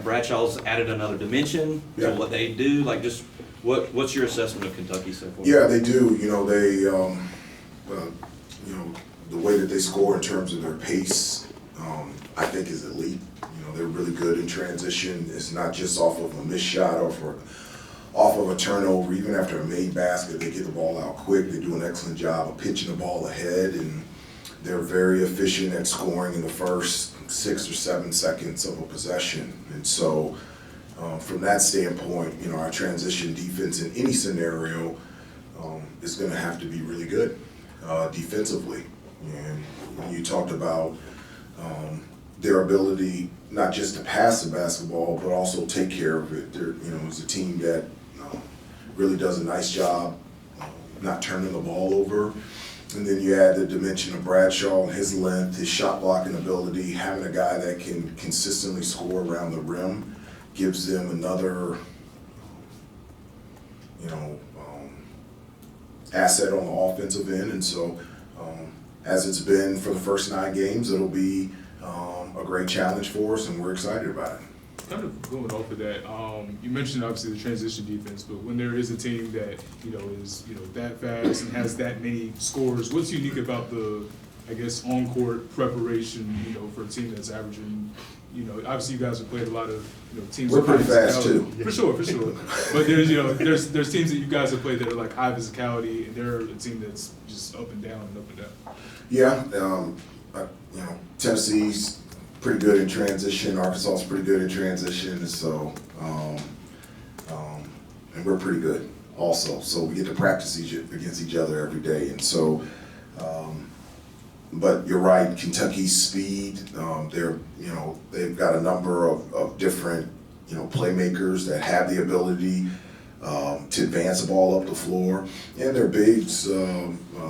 Bradshaw's added another dimension to what they do. Like, just what's your assessment of Kentucky so far? Yeah, they do. You know, they, you know, the way that they score in terms of their pace, I think is elite. You know, they're really good in transition. It's not just off of a missed shot or off of a turnover. Even after a made basket, they get the ball out quick. They do an excellent job of pitching the ball ahead, and they're very efficient at scoring in the first 6 or 7 seconds of a possession. And so from that standpoint, you know, our transition defense in any scenario is going to have to be really good defensively. And you talked about their ability not just to pass the basketball, but also take care of it. They're, you know, it's a team that really does a nice job not turning the ball over. And then you add the dimension of Bradshaw and his length, his shot blocking ability, having a guy that can consistently score around the rim gives them another, you know, asset on the offensive end. And so, as it's been for the first 9 games, it'll be a great challenge for us, and we're excited about it. Kind of going off of that, you mentioned obviously the transition defense, but when there is a team that, you know, is, you know, that fast and has that many scores, what's unique about the, I guess, on-court preparation, you know, for a team that's averaging, you know, obviously you guys have played a lot of, you know, teams. We're pretty fast too. For sure. But there's, you know, there's teams that you guys have played that are like high physicality, and they're a team that's just up and down and up and down. Yeah, you know, Tennessee's pretty good in transition. Arkansas is pretty good in transition, so and we're pretty good also. So we get to practice against each other every day, and so. But you're right, Kentucky's speed. They're, you know, they've got a number of different, you know, playmakers that have the ability to advance the ball up the floor, and their bigs,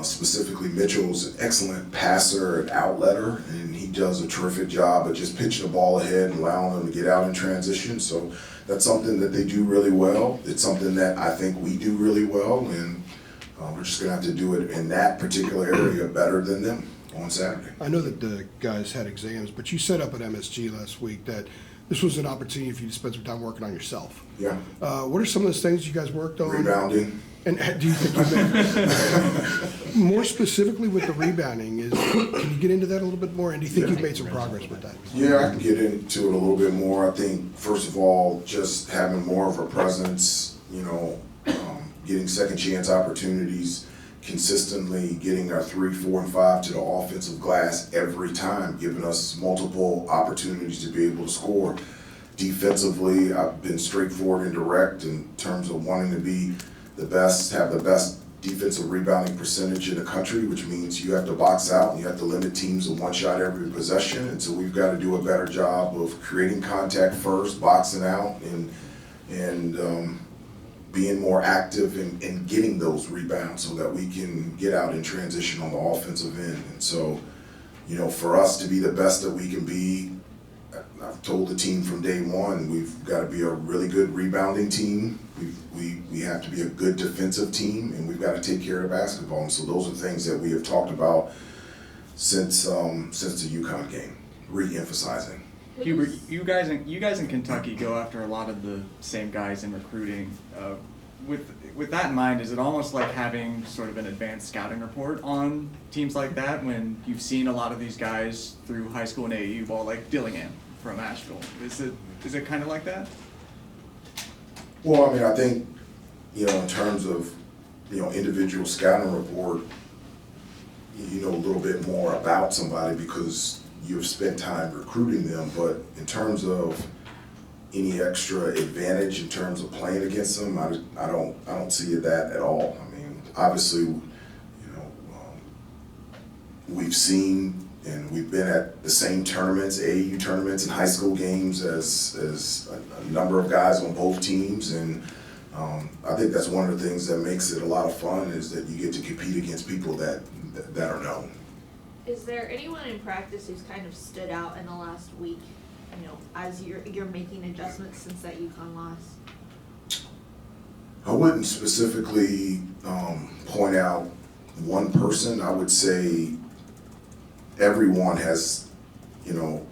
specifically Mitchell's an excellent passer and outletter, and he does a terrific job of just pitching the ball ahead and allowing them to get out in transition. So that's something that they do really well. It's something that I think we do really well, and we're just going to have to do it in that particular area better than them on Saturday. I know that the guys had exams, but you set up at MSG last week that this was an opportunity for you to spend some time working on yourself. Yeah. What are some of those things you guys worked on? Rebounding. And do you think you've made, more specifically with the rebounding, can you get into that a little bit more? And do you think you've made some progress with that? Yeah, I can get into it a little bit more. I think, first of all, just having more of a presence, you know, getting second chance opportunities, consistently getting our 3, 4, and 5 to the offensive glass every time, giving us multiple opportunities to be able to score. Defensively, I've been straightforward and direct in terms of wanting to be the best, have the best defensive rebounding percentage in the country, which means you have to box out and you have to limit teams to 1 shot every possession. And so we've got to do a better job of creating contact first, boxing out, and being more active in getting those rebounds so that we can get out in transition on the offensive end. And so, you know, for us to be the best that we can be, I've told the team from day one, we've got to be a really good rebounding team. We have to be a good defensive team, and we've got to take care of basketball. And so those are things that we have talked about since the UConn game, re-emphasizing. Hubert, you guys in Kentucky go after a lot of the same guys in recruiting. With that in mind, is it almost like having sort of an advanced scouting report on teams like that when you've seen a lot of these guys through high school and AAU ball, like Dillingham from Asheville? Is it kind of like that? Well, I mean, I think, you know, in terms of, you know, individual scouting report, you know a little bit more about somebody because you've spent time recruiting them, but in terms of any extra advantage in terms of playing against them, I don't see that at all. I mean, obviously, you know, we've seen and we've been at the same tournaments, AAU tournaments and high school games as a number of guys on both teams, and I think that's one of the things that makes it a lot of fun is that you get to compete against people that are known. Is there anyone in practice who's kind of stood out in the last week, you know, as you're making adjustments since that UConn loss? I wouldn't specifically point out one person. I would say everyone has, you know,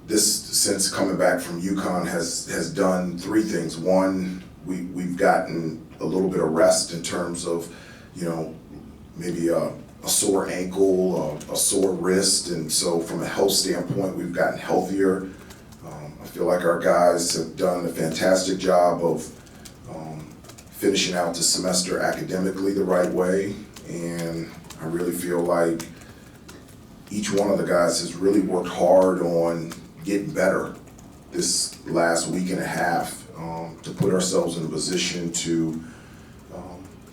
this since coming back from UConn has done three things. One, we've gotten a little bit of rest in terms of, maybe a sore ankle, a sore wrist, and so from a health standpoint, we've gotten healthier. I feel like our guys have done a fantastic job of finishing out the semester academically the right way, and I really feel like each one of the guys has really worked hard on getting better this last week and a half to put ourselves in a position to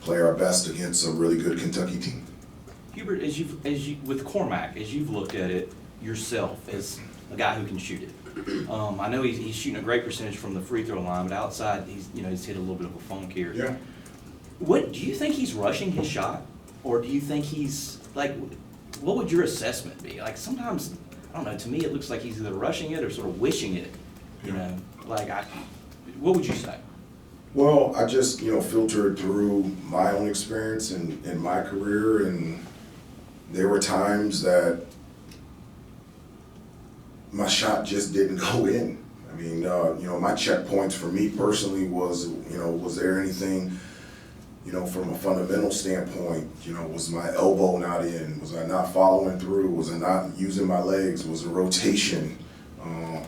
play our best against a really good Kentucky team. Hubert, with Cormac, as you've looked at it yourself as a guy who can shoot it, I know he's shooting a great percentage from the free throw line, but outside he's hit a little bit of a funk here. Yeah. What do you think he's rushing his shot, or do you think he's like? What would your assessment be? Like sometimes, I don't know. To me, it looks like he's either rushing it or sort of wishing it. What would you say? Well, I just, filtered through my own experience in my career, and there were times that my shot just didn't go in. I mean, my checkpoints for me personally was there anything, from a fundamental standpoint, was my elbow not in? Was I not following through? Was I not using my legs? Was the rotation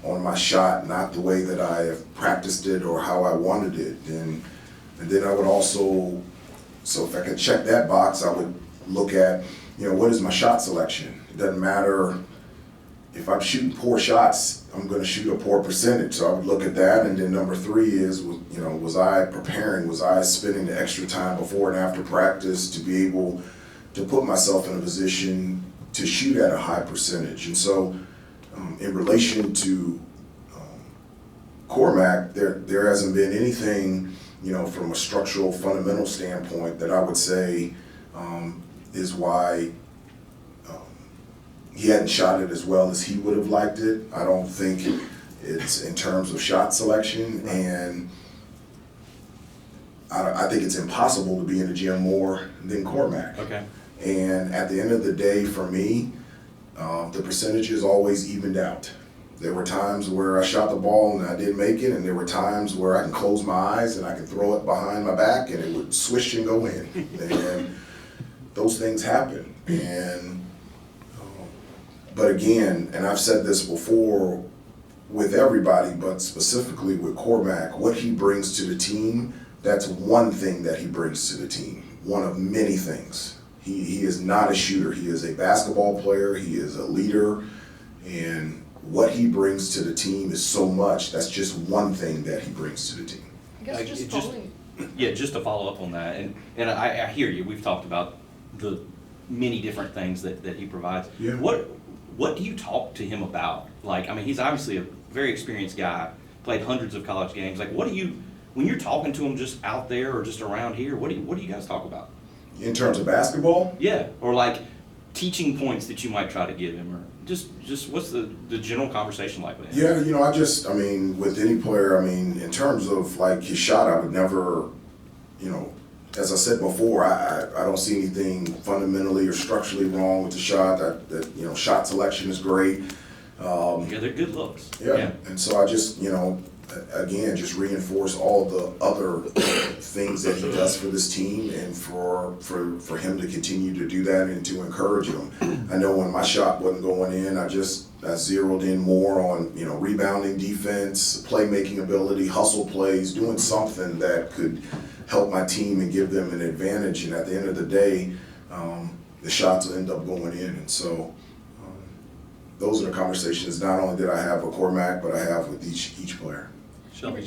on my shot not the way that I have practiced it or how I wanted it? And then I would also, so if I could check that box, I would look at, what is my shot selection? It doesn't matter if I'm shooting poor shots, I'm going to shoot a poor percentage. So I would look at that. And then number three is, was I preparing? Was I spending the extra time before and after practice to be able to put myself in a position to shoot at a high percentage? And so in relation to Cormac, there hasn't been anything, from a structural fundamental standpoint that I would say is why he hadn't shot it as well as he would have liked it. I don't think it's in terms of shot selection, and I think it's impossible to be in the gym more than Cormac. Okay. And at the end of the day, for me, the percentages always evened out. There were times where I shot the ball and I didn't make it, and there were times where I can close my eyes and I can throw it behind my back and it would swish and go in. And those things happen. And but again, and I've said this before with everybody, but specifically with Cormac, what he brings to the team, that's one thing that he brings to the team, one of many things. He is not a shooter. He is a basketball player. He is a leader. And what he brings to the team is so much. That's just one thing that he brings to the team. I guess just following. Yeah, just to follow up on that, and I hear you. We've talked about the many different things that he provides. Yeah. What do you talk to him about? Like, I mean, he's obviously a very experienced guy, played hundreds of college games. Like, what do you, when you're talking to him just out there or just around here, what do you guys talk about? In terms of basketball? Yeah, or like teaching points that you might try to give him, or just what's the general conversation like with him? Yeah, with any player, in terms of like his shot, I would never, as I said before, I don't see anything fundamentally or structurally wrong with the shot. That shot selection is great. Yeah, they're good looks. Yeah. And so I just, again, just reinforce all the other things that he does for this team, and for him to continue to do that and to encourage him. I know when my shot wasn't going in, I zeroed in more on, rebounding, defense, playmaking ability, hustle plays, doing something that could help my team and give them an advantage. And at the end of the day, the shots will end up going in. And so those are the conversations not only that I have with Cormac, but I have with each player. Shelby,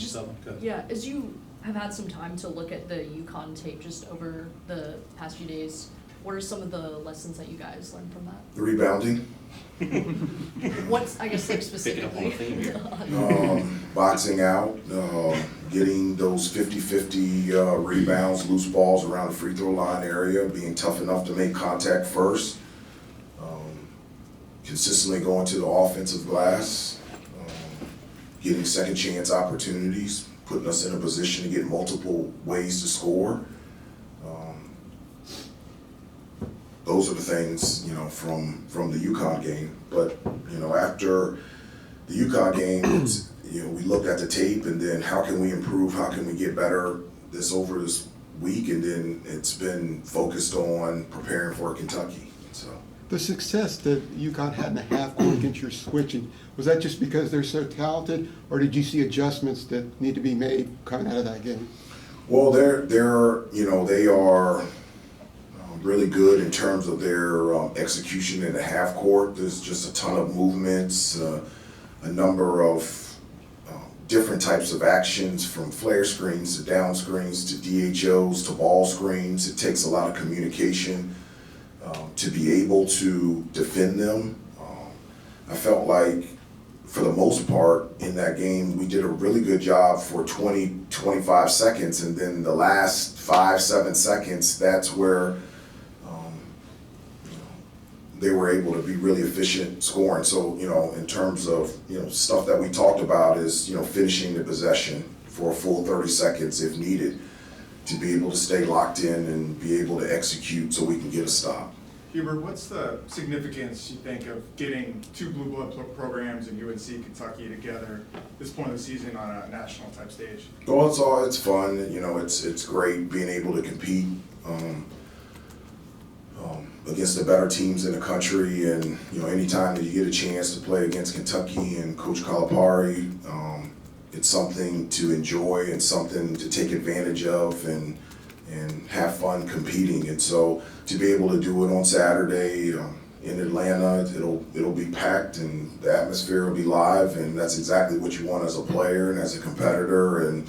Yeah, as you have had some time to look at the UConn tape just over the past few days, what are some of the lessons that you guys learned from that? The rebounding. What's, I guess, like Picking up on the theme specifically? here. Boxing out, getting those 50-50 rebounds, loose balls around the free throw line area, being tough enough to make contact first, consistently going to the offensive glass, getting second chance opportunities, putting us in a position to get multiple ways to score. Those are the things, from the UConn game. But, after the UConn game, it's, we looked at the tape and then how can we improve, how can we get better over this week, and then it's been focused on preparing for Kentucky. So The success that UConn had in the half court against your switching, was that just because they're so talented, or did you see adjustments that need to be made coming out of that game? well, they are really good in terms of their execution in the half court. There's just a ton of movements, a number of different types of actions, from flare screens to down screens to DHOs to ball screens. It takes a lot of communication to be able to defend them. I felt like, for the most part, in that game, we did a really good job for 20, 25 seconds, and then the last 5, 7 seconds, that's where they were able to be really efficient scoring. So, in terms of, stuff that we talked about is, finishing the possession for a full 30 seconds if needed, to be able to stay locked in and be able to execute so we can get a stop. Hubert, what's the significance, you think, of getting two blue blood programs in UNC, Kentucky together this point of the season on a national type stage? Well, it's fun. It's great being able to compete against the better teams in the country, and anytime that you get a chance to play against Kentucky and Coach Calipari, it's something to enjoy and something to take advantage of and have fun competing. And so to be able to do it on Saturday in Atlanta, it'll be packed and the atmosphere will be live, and that's exactly what you want as a player and as a competitor. And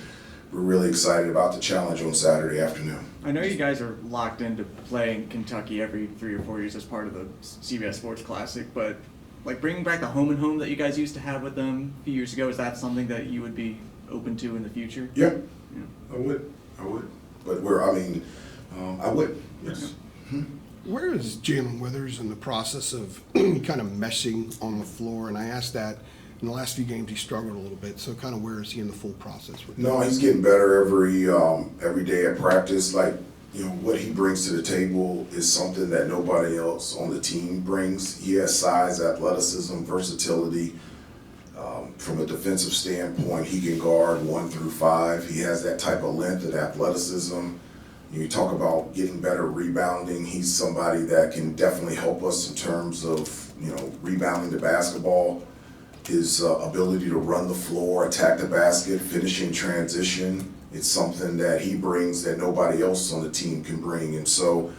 we're really excited about the challenge on Saturday afternoon. I know you guys are locked into playing Kentucky every 3 or 4 years as part of the CBS Sports Classic, but like bringing back the home and home that you guys used to have with them a few years ago, is that something that you would be open to in the future? Yeah, Yeah. I would. But I would, yes. Where is Jalen Withers in the process of kind of meshing on the floor? And I asked that in the last few games, he struggled a little bit. So kind of where is he in the full process with that? No, he's getting better every day at practice. Like, what he brings to the table is something that nobody else on the team brings. He has size, athleticism, versatility. From a defensive standpoint, he can guard 1 through 5. He has that type of length and athleticism. You talk about getting better rebounding. He's somebody that can definitely help us in terms of, rebounding the basketball. His ability to run the floor, attack the basket, finish in transition. It's something that he brings that nobody else on the team can bring. And so,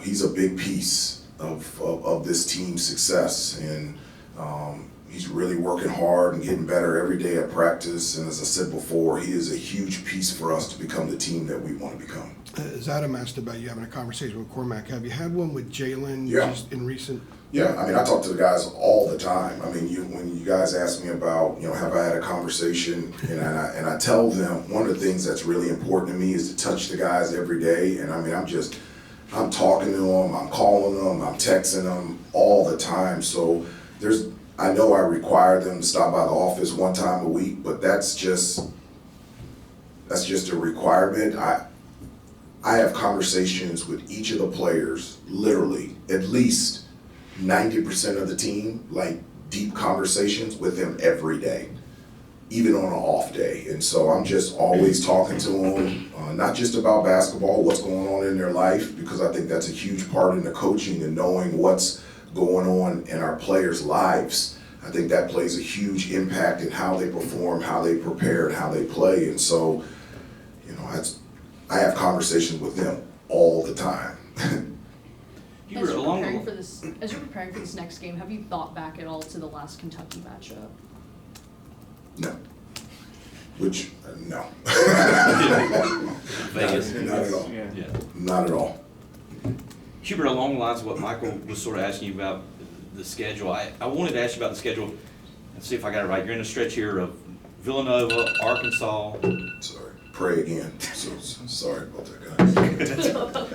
he's a big piece of this team's success. And he's really working hard and getting better every day at practice. And as I said before, he is a huge piece for us to become the team that we want to become. As Adam asked about you having a conversation with Cormac, have you had one with Jalen Yeah. just in recent? Yeah, I talk to the guys all the time. When you guys ask me about, have I had a conversation, and I tell them one of the things that's really important to me is to touch the guys every day. And I'm talking to them, I'm calling them, I'm texting them all the time. So I know I require them to stop by the office 1 time a week, but that's just a requirement. I have conversations with each of the players, literally, at least 90% of the team, like deep conversations with them every day, even on an off day. And so I'm just always talking to them, not just about basketball, what's going on in their life, because I think that's a huge part in the coaching and knowing what's going on in our players' lives. I think that plays a huge impact in how they perform, how they prepare, and how they play. And so, I have conversations with them all the time. As you're preparing for this next game, have you thought back at all to the last Kentucky matchup? No. No. Vegas. Not at all. Yeah. Yeah. Not at all. Hubert, along the lines of what Michael was sort of asking you about the schedule, I wanted to ask you about the schedule and see if I got it right. You're in a stretch here of Villanova, Arkansas. Sorry. Pray again. So sorry about that, guys.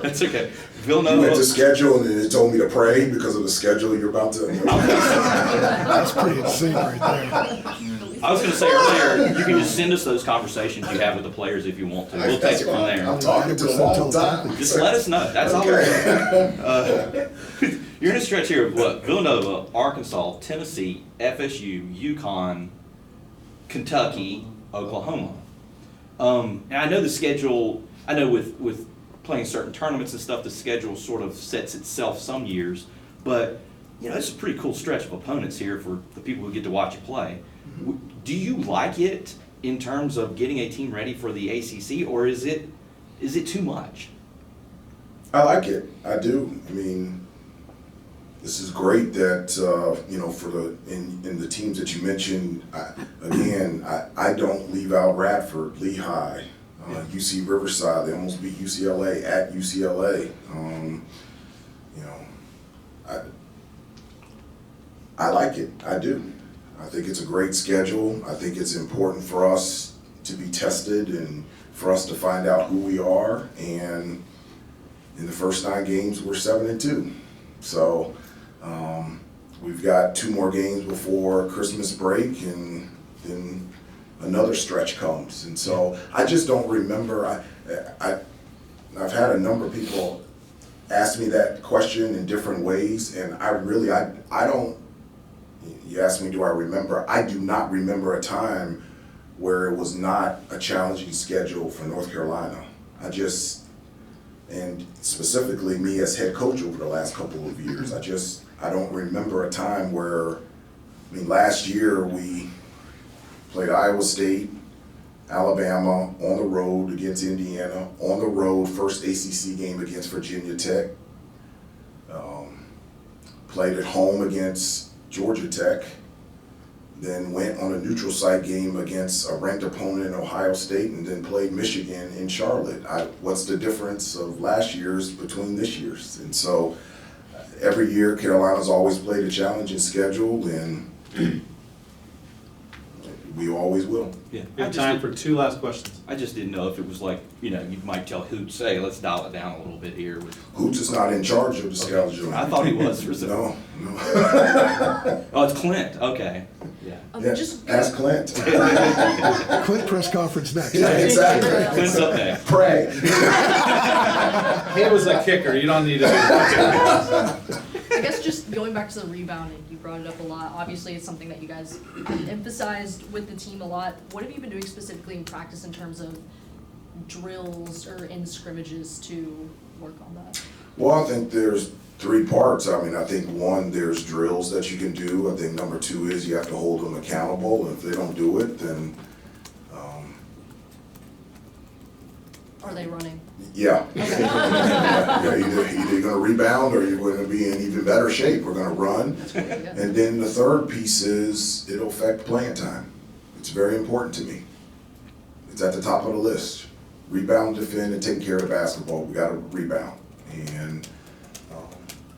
That's okay. You went Villanova. to schedule and it told me to pray because of the schedule you're about to. That's pretty insane right there. I was going to say earlier, you can just send us those conversations you have with the players if you want to. We'll take it from there. I'm talking to them all the time. Just let us know. That's all we're doing. You're in a stretch here of what? Villanova, Arkansas, Tennessee, FSU, UConn, Kentucky, Oklahoma. And I know the schedule, I know with playing certain tournaments and stuff, the schedule sort of sets itself some years, but you know, it's a pretty cool stretch of opponents here for the people who get to watch you play. Do you like it in terms of getting a team ready for the ACC, or is it too much? I like it. I do. I mean, this is great that you know, for in the teams that you mentioned. I don't leave out Radford, Lehigh, UC Riverside. They almost beat UCLA at UCLA. You know, I like it. I do. I think it's a great schedule. I think it's important for us to be tested and for us to find out who we are. And in the first 9 games, we're 7-2. So we've got 2 more games before Christmas break, and then another stretch comes. And so I just don't remember. I've had a number of people ask me that question in different ways, and I don't. You asked me, do I remember? I do not remember a time where it was not a challenging schedule for North Carolina. And specifically me as head coach over the last couple of years, I don't remember a time where, I mean, last year we played Iowa State, Alabama, on the road against Indiana, on the road, first ACC game against Virginia Tech, played at home against Georgia Tech, then went on a neutral site game against a ranked opponent in Ohio State, and then played Michigan in Charlotte. What's the difference of last year's between this year's? And so every year Carolina's always played a challenging schedule, and we always will. Yeah. We have time for 2 last questions. I just didn't know if it was like, you know, you might tell Hoots, say, let's dial it down a little bit here. Hoots is not in charge of the schedule. I thought he was for some. No. Oh, it's Clint. Okay. Yeah. Yeah, Just ask Clint. Clint press conference next. Yeah, exactly. Clint's up there. Pray. He was a kicker. You don't need to. I guess just going back to the rebounding, you brought it up a lot. Obviously, it's something that you guys have emphasized with the team a lot. What have you been doing specifically in practice in terms of drills or in scrimmages to work on that? Well, I think there's 3 parts. I mean, I think 1, there's drills that you can do. I think number 2 is you have to hold them accountable. If they don't do it, then Are they running? yeah. Either you're going to rebound or you're going to be in even better shape. We're going to run. And then the 3rd piece is it'll affect playing time. It's very important to me. It's at the top of the list. Rebound, defend, and take care of the basketball. We got to rebound. And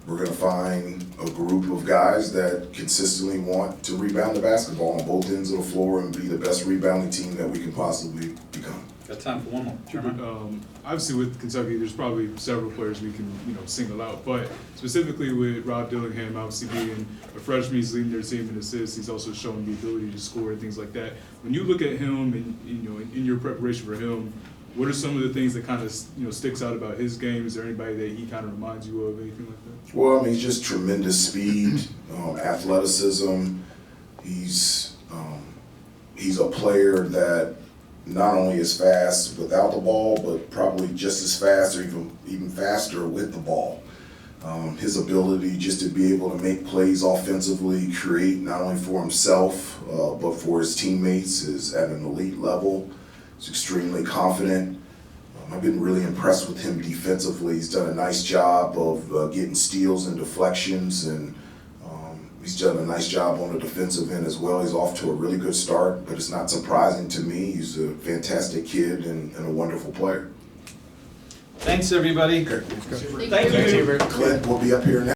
we're going to find a group of guys that consistently want to rebound the basketball on both ends of the floor and be the best rebounding team that we can possibly become. Got time for 1 more. Sherman. Obviously with Kentucky, there's probably several players we can, single out, but specifically with Rob Dillingham, obviously being a freshman, he's leading their team in assists. He's also shown the ability to score and things like that. When you look at him and, in your preparation for him, what are some of the things that kind of, sticks out about his game? Is there anybody that he kind of reminds you of, anything like that? Well, I mean, he's just tremendous speed, athleticism. He's a player that not only is fast without the ball, but probably just as fast or even faster with the ball. His ability just to be able to make plays offensively, create not only for himself, but for his teammates is at an elite level. He's extremely confident. I've been really impressed with him defensively. He's done a nice job of getting steals and deflections, and he's done a nice job on the defensive end as well. He's off to a really good start, but it's not surprising to me. He's a fantastic kid and a wonderful player. Thanks, everybody. Okay. Thank you. Clint will be up here next.